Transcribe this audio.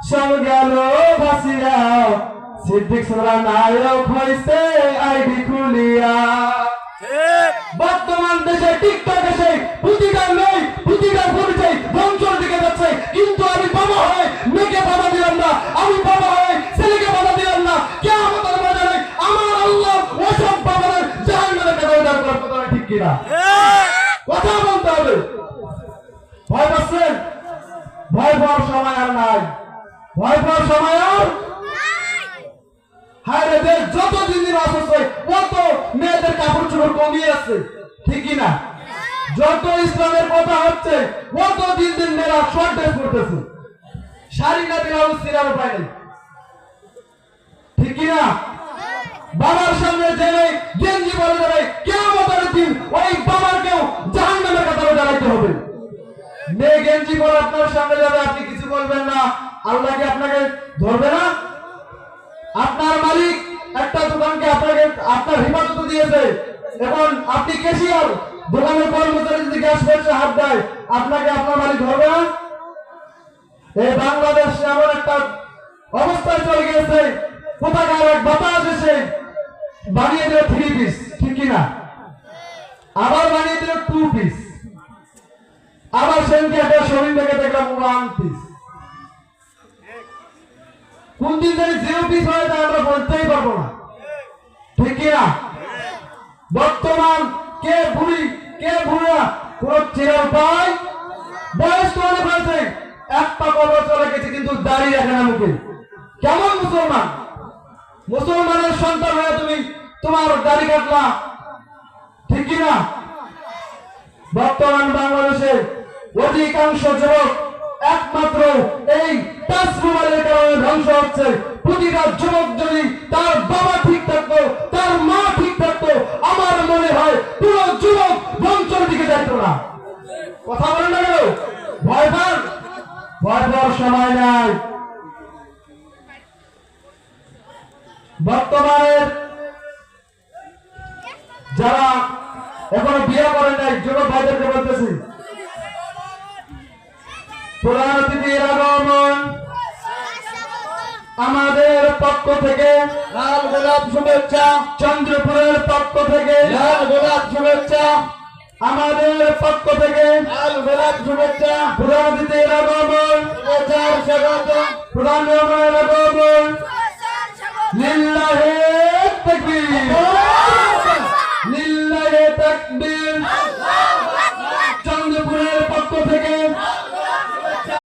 সব গেল ভাসিয়া সিদ্দিক সোনা নায়ক হইছে আইডি খুলিয়া বর্তমান দেশে টিকটক এসে প্রতিটা নেই প্রতিটা পরিচয় ধ্বংসের দিকে যাচ্ছে কিন্তু আমি বাবা হয়ে মেয়েকে বাধা দিলাম না আমি বাবা হয়ে ছেলেকে বাধা দিলাম না কিয়ামতের ময়দানে আমার আল্লাহ ওসব বাবাদের জাহান্নামে কাদায় করার কথা ঠিক কিনা কথা বলতে হবে ভয় পাচ্ছেন ভয় পাওয়ার সময় আর নাই ভয় পাওয়ার সময় আর হায়রে দেশ যত দিন দিন আসছে তত মেয়েদের কাপড় চোপড় কমিয়ে আছে ঠিকই না যত ইসলামের কথা হচ্ছে তত দিন দিন মেয়েরা শর্ট ড্রেস পরতেছে শাড়ি না ব্লাউজ সিরার উপায় নেই ঠিকই না বাবার সামনে জেনে গেঞ্জি পরে যাবে কিয়ামতের দিন ওই বাবাকেও জাহান্নামের কাতারে দাঁড়াইতে হবে মেয়ে গেঞ্জি পরে আপনার সামনে যাবে আপনি কিছু বলবেন না আল্লাহ কি আপনাকে ধরবে না আপনার মালিক একটা দোকানকে আপনাকে আপনার হিফাজত দিয়েছে এখন আপনি ক্যাশিয়ার দোকানের কর্মচারী যদি গ্যাস পয়সা হাত দেয় আপনাকে আপনার মালিক ধরবে না এই বাংলাদেশ এমন একটা অবস্থায় চলে গিয়েছে কোথাকার এক বাতাস এসে বানিয়ে দিল 3 পিস ঠিক কিনা আবার বানিয়ে দিল 2 পিস আবার সেদিনকে একটা শরীর থেকে দেখলাম 1 পিস কোন দিন জানি 0 পিস হয়ে যায় আমরা বলতেই পারবো না ঠিক কিনা বর্তমান কে বুড়ি কে বুড়া কোন চেরার পায় বয়স তো অনেক হয়েছে একটা কবর চলে গেছে কিন্তু দাড়ি রাখে না মুখে কেমন মুসলমান মুসলমানের সন্তান হয়ে তুমি তোমার দাড়ি কাটলা ঠিক কিনা বর্তমান বাংলাদেশে অধিকাংশ যুবক একমাত্র এই টাচ মোবাইলের কারণে ধ্বংস হচ্ছে প্রতিটা যুবক যদি তার বাবা ঠিক থাকতো তার মা ঠিক থাকতো আমার মনে হয় পুরো যুবক ধ্বংসের দিকে যাইত না কথা বলেন না কেন ভয় পাওয়ার সময় নাই বর্তমানের যারা এখনো বিয়ে করেন নাই যুবক ভাইদেরকে বলতেছি প্রধান অতিথির আগমন আমাদের পক্ষ থেকে লাল গোলাপ শুভেচ্ছা চন্দ্রপুরের পক্ষ থেকে লাল গোলাপ শুভেচ্ছা আমাদের পক্ষ থেকে লাল গোলাপ শুভেচ্ছা প্রধান অতিথির আগমন শুভেচ্ছা স্বাগত প্রধান মেহমানের আগমন লিল্লাহি